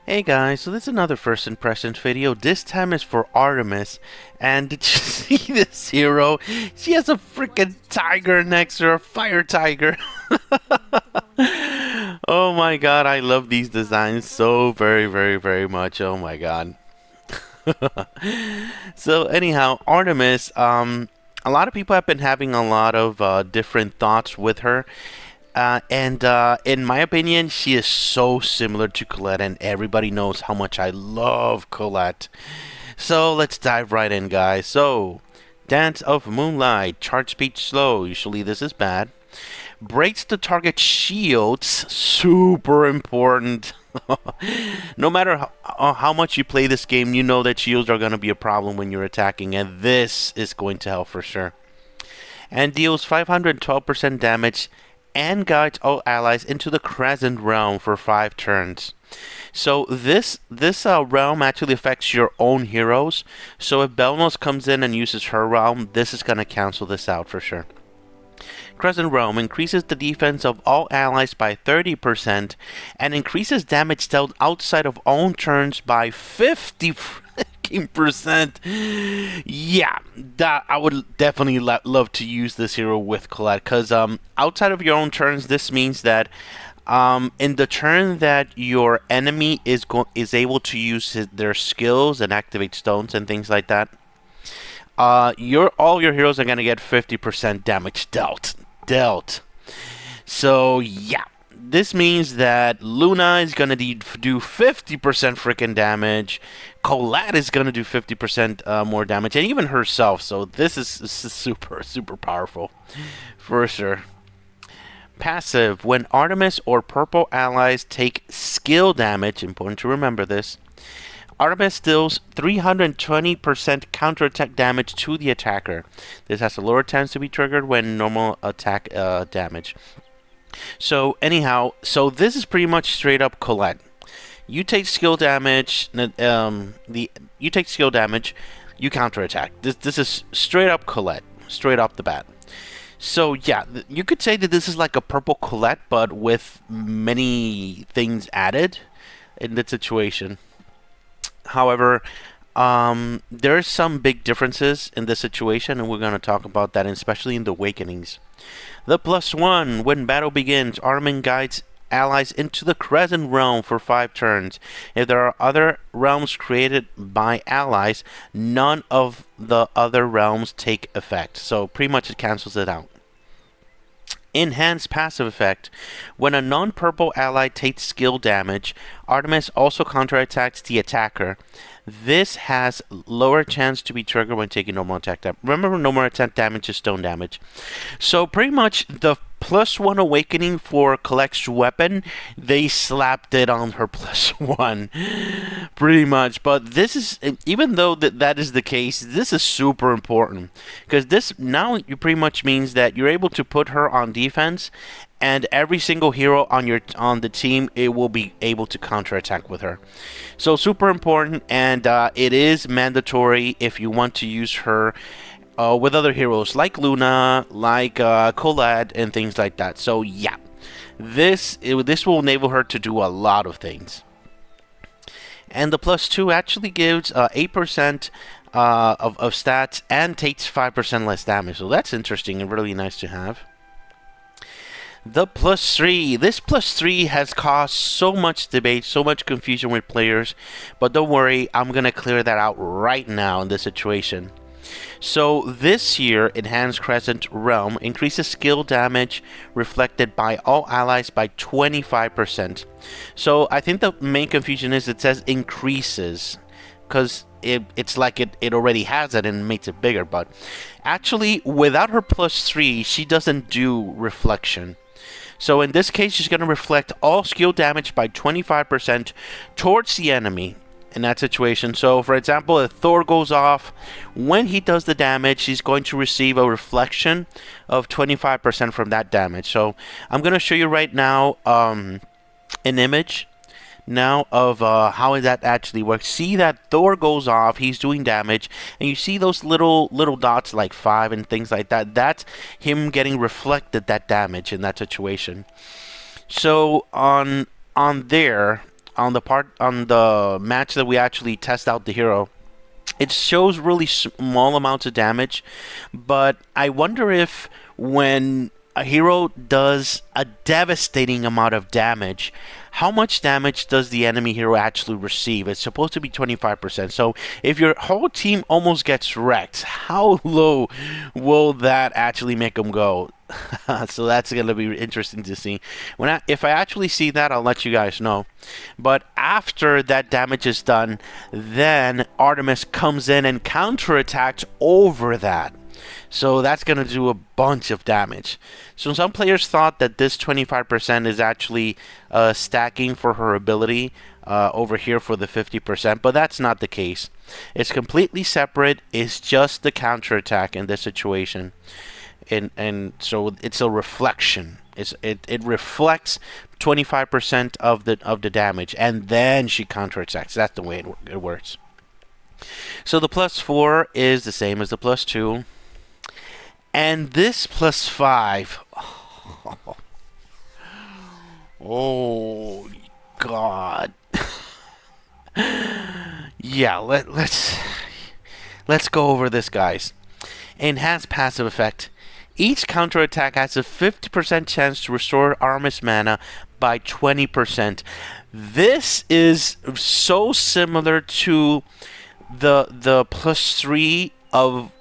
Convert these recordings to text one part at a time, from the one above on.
Hey guys, so this is another first impressions video. This time is for Artemis. And did you see this hero? She has a freaking tiger next to her, a fire tiger. Oh my god, I love these designs so very much. Oh my god. So anyhow, Artemis, a lot of people have been having a lot of different thoughts with her. And in my opinion, she is so similar to Colette, and everybody knows how much I love Colette. So let's dive right in, guys. So, Dance of Moonlight, charge speed slow. Usually this is bad. Breaks the target shields, super important. No matter how much you play this game, you know that shields are going to be a problem when you're attacking, and this is going to help for sure. And deals 512% damage and guides all allies into the Crescent Realm for 5 turns. So this realm actually affects your own heroes. So if Belnos comes in and uses her realm, this is going to cancel this out for sure. Crescent Realm increases the defense of all allies by 30% and increases damage dealt outside of own turns by 50%. Yeah, that I would definitely love to use this hero with Colette because outside of your own turns, this means that in the turn that your enemy is able to use their skills and activate stones and things like that, all your heroes are gonna get 50% damage dealt. So yeah, this means that Luna is gonna do 50% freaking damage. Colette is gonna do 50% more damage, and even herself. So this is super powerful, for sure. Passive: when Artemis or purple allies take skill damage, important to remember this. Artemis deals 320% counterattack damage to the attacker. This has a lower chance to be triggered when normal attack damage. So anyhow, so this is pretty much straight up Colette. You take skill damage. You take skill damage. You counterattack. This is straight up Colette, straight off the bat. So yeah, you could say that this is like a purple Colette, but with many things added in the situation. However, there's some big differences in this situation, and we're going to talk about that, especially in the Awakenings. The +1, when battle begins, Armin guides allies into the Crescent Realm for 5 turns. If there are other realms created by allies, none of the other realms take effect. So pretty much it cancels it out. Enhanced passive effect. When a non-purple ally takes skill damage, Artemis also counterattacks the attacker. This has lower chance to be triggered when taking normal attack damage. Remember, normal attack damage is stone damage. So pretty much the +1 awakening for Colette's weapon, they slapped it on her +1. Pretty much. But this is, even though that is the case, this is super important. Because this now you pretty much means that you're able to put her on defense, and every single hero on the team, it will be able to counterattack with her. So super important, and it is mandatory if you want to use her with other heroes like Luna, like Colette, and things like that. So yeah, this will enable her to do a lot of things. And the +2 actually gives 8% of stats and takes 5% less damage. So that's interesting and really nice to have. The +3. This +3 has caused so much debate, so much confusion with players, but don't worry, I'm going to clear that out right now in this situation. So this here, Enhanced Crescent Realm increases skill damage reflected by all allies by 25%. So I think the main confusion is it says increases, because it's like it already has it and makes it bigger, but actually without her +3, she doesn't do reflection. So in this case, she's going to reflect all skill damage by 25% towards the enemy in that situation. So for example, if Thor goes off, when he does the damage, he's going to receive a reflection of 25% from that damage. So I'm going to show you right now an image now of how that actually works. See that Thor goes off, he's doing damage, and you see those little dots like 5 and things like that. That's him getting reflected that damage in that situation. So on there, on the match that we actually test out the hero, it shows really small amounts of damage, but I wonder if when a hero does a devastating amount of damage, how much damage does the enemy hero actually receive? It's supposed to be 25%. So if your whole team almost gets wrecked, how low will that actually make them go? So that's going to be interesting to see. If I actually see that, I'll let you guys know. But after that damage is done, then Artemis comes in and counterattacks over that. So that's going to do a bunch of damage. So some players thought that this 25% is actually stacking for her ability over here for the 50%, but that's not the case. It's completely separate. It's just the counterattack in this situation. And so it's a reflection. It reflects 25% of the damage, and then she counterattacks. That's the way it works. So the +4 is the same as the +2. And this +5, oh God, yeah. Let's go over this, guys. Enhanced passive effect. Each counterattack has a 50% chance to restore Artemis mana by 20%. This is so similar to the +3 of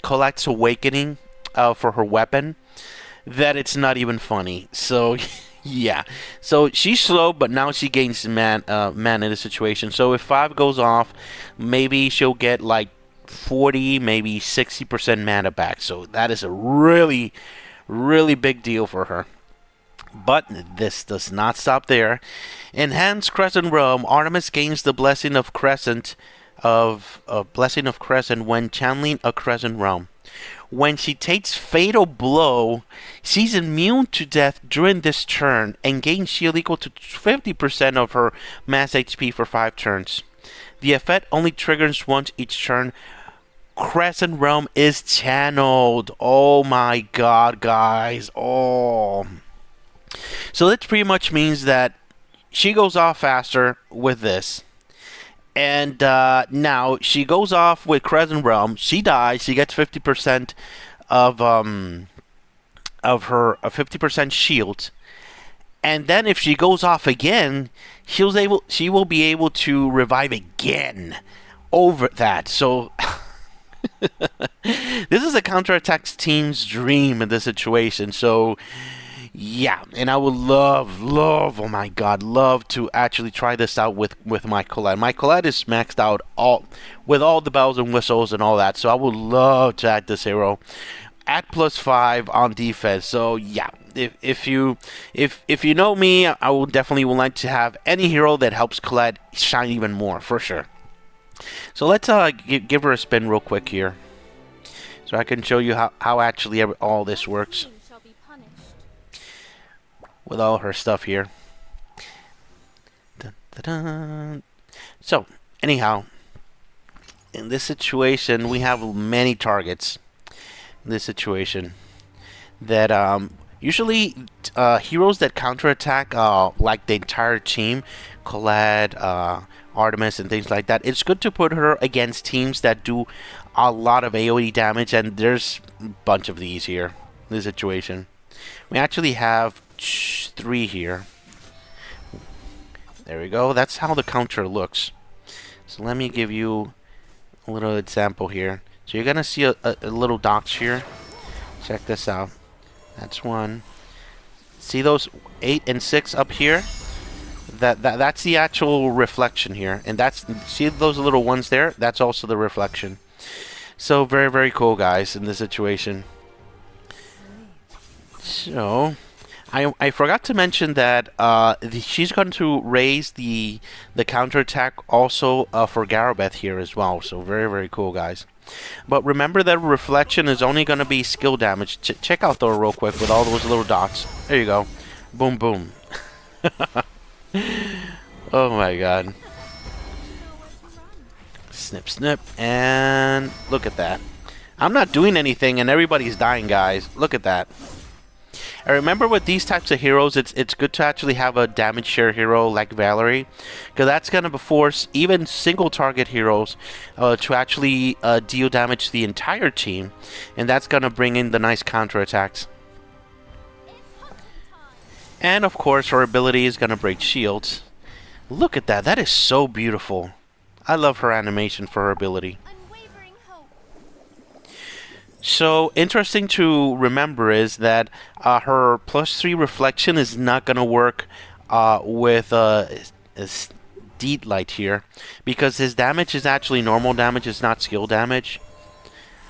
Colette's Awakening for her weapon that it's not even funny. So yeah, so she's slow, but now she gains man in the situation. So if 5 goes off, maybe she'll get like 40, maybe 60% mana back. So that is a really big deal for her. But this does not stop there. Enhanced Crescent Realm. Artemis gains the Blessing of Crescent when channeling a Crescent Realm. When she takes Fatal Blow, she's immune to death during this turn and gains shield equal to 50% of her mass HP for 5 turns. The effect only triggers once each turn. Crescent Realm is channeled. Oh my God, guys. Oh. So that pretty much means that she goes off faster with this. And now she goes off with Crescent Realm. She dies. She gets 50% of her 50% shield. And then if she goes off again, she will be able to revive again over that. So this is a counterattack team's dream in this situation. So yeah, and I would love, oh my God, love to actually try this out with my Colette. My Colette is maxed out with all the bells and whistles and all that. So I would love to add this hero at +5 on defense. So yeah, if you know me, I will definitely like to have any hero that helps Colette shine even more for sure. So let's give her a spin real quick here, so I can show you how actually all this works with all her stuff here. Dun, dun, dun. So anyhow, in this situation, we have many targets. In this situation, that usually heroes that counterattack like the entire team, Colette, Artemis, and things like that. It's good to put her against teams that do a lot of AoE damage, and there's a bunch of these here in this situation. We actually have 3 here. There we go. That's how the counter looks. So let me give you a little example here. So you're gonna see a little dots here. Check this out. That's 1. See those 8 and 6 up here? That's the actual reflection here, and see those little ones there? That's also the reflection. So very cool, guys, in this situation. So I forgot to mention that she's going to raise the counterattack also for Garabeth here as well. So very cool, guys. But remember that reflection is only going to be skill damage. Check out though real quick with all those little dots. There you go. Boom boom. Oh my God. Snip snip, and look at that. I'm not doing anything and everybody's dying, guys. Look at that. I remember with these types of heroes, it's good to actually have a damage share hero like Valerie, because that's going to force even single target heroes to actually deal damage to the entire team, and that's going to bring in the nice counterattacks. And of course, her ability is going to break shields. Look at that. That is so beautiful. I love her animation for her ability. So, interesting to remember is that her +3 reflection is not going to work with Deed Light here, because his damage is actually normal damage, it's not skill damage.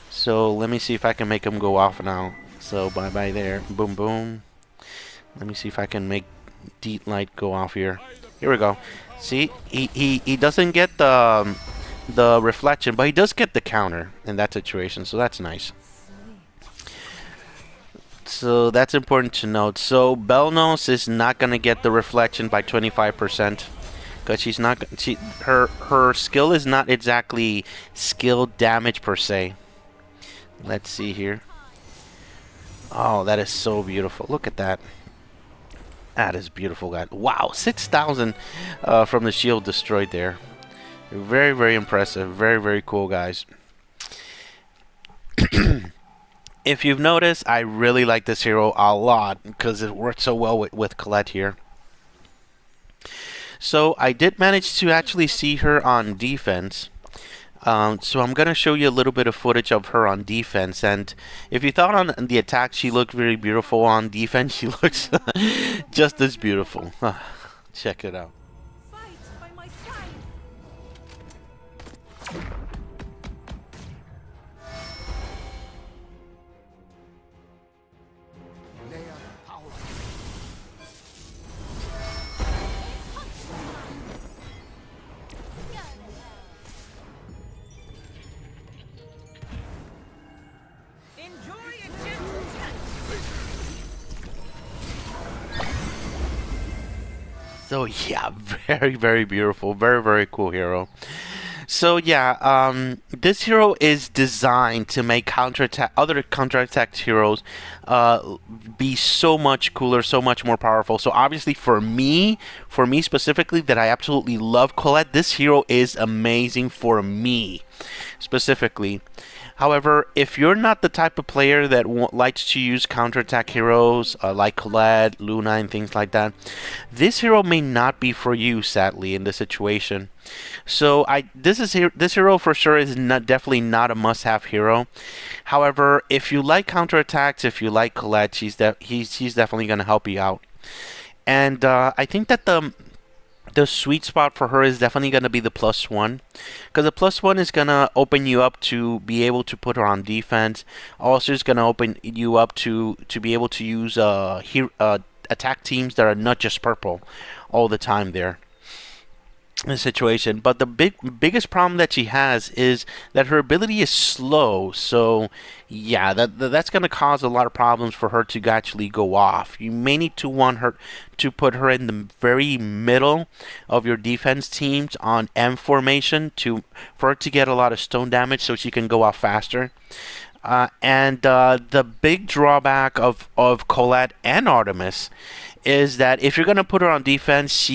So, let me see if I can make him go off now. So, bye-bye there. Boom, boom. Let me see if I can make Deed Light go off here. Here we go. See, he doesn't get the reflection, but he does get the counter in that situation, so that's nice. So that's important to note. So Belnos is not gonna get the reflection by 25% because she's not. Her skill is not exactly skill damage per se. Let's see here. Oh, that is so beautiful. Look at that. That is beautiful, guys. Wow, 6,000 from the shield destroyed there. Very, very impressive. Very, very cool, guys. If you've noticed, I really like this hero a lot because it worked so well with Colette here. So I did manage to actually see her on defense. So I'm going to show you a little bit of footage of her on defense. And if you thought on the attack she looked very beautiful, on defense she looks just as beautiful. Check it out. So yeah, very, very beautiful, very, very cool hero. So yeah, this hero is designed to make other counterattack heroes be so much cooler, so much more powerful. So obviously for me specifically, that I absolutely love Colette, this hero is amazing for me specifically. However, if you're not the type of player that likes to use counterattack heroes like Colette, Luna, and things like that, this hero may not be for you, sadly, in this situation. So this hero for sure is definitely not a must-have hero. However, if you like counterattacks, if you like Colette, she's definitely going to help you out. And I think that the sweet spot for her is definitely going to be the +1, because the +1 is going to open you up to be able to put her on defense. Also, it's going to open you up to be able to use attack teams that are not just purple all the time there in the situation. But the biggest problem that she has is that her ability is slow. So yeah, that's going to cause a lot of problems for her to actually go off. You may need to want her to put her in the very middle of your defense teams on M formation for her to get a lot of stone damage, so she can go off faster. And the big drawback of Colette and Artemis is that if you're going to put her on defense,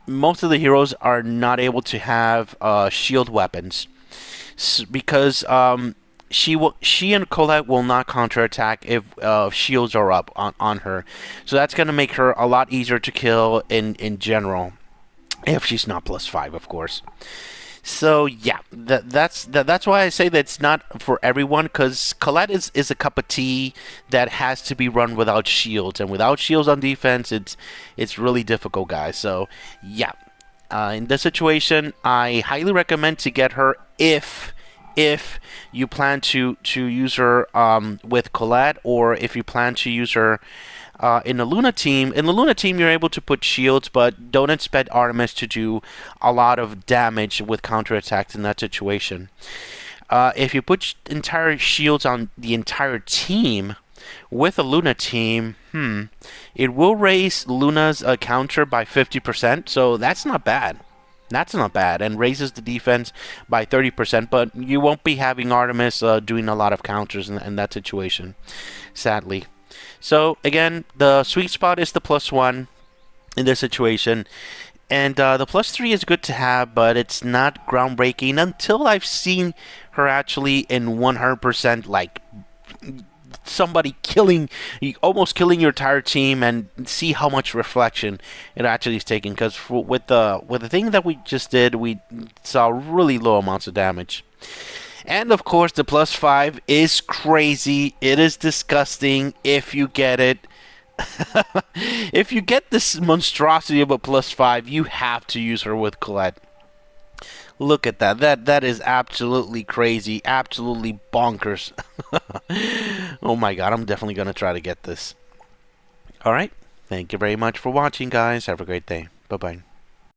most of the heroes are not able to have shield weapons, because she and Colette will not counterattack if shields are up on her. So that's going to make her a lot easier to kill in general, if she's not +5, of course. So yeah, that's why I say that it's not for everyone, because Colette is a cup of tea that has to be run without shields, and without shields on defense, it's really difficult, guys. So yeah, in this situation, I highly recommend to get her if you plan to use her with Colette, or if you plan to use her in the Luna team. In the Luna team, you're able to put shields, but don't expect Artemis to do a lot of damage with counterattacks in that situation. If you put entire shields on the entire team with a Luna team, it will raise Luna's counter by 50%, so that's not bad. That's not bad, and raises the defense by 30%, but you won't be having Artemis doing a lot of counters in that situation, sadly. So again, the sweet spot is the +1 in this situation. And the +3 is good to have, but it's not groundbreaking until I've seen her actually in 100%, like somebody almost killing your entire team, and see how much reflection it actually is taking. Because with the thing that we just did, we saw really low amounts of damage. And of course, the +5 is crazy. It is disgusting if you get it. If you get this monstrosity of a +5, you have to use her with Colette. Look at that. That is absolutely crazy. Absolutely bonkers. Oh my god, I'm definitely going to try to get this. Alright. Thank you very much for watching, guys. Have a great day. Bye-bye.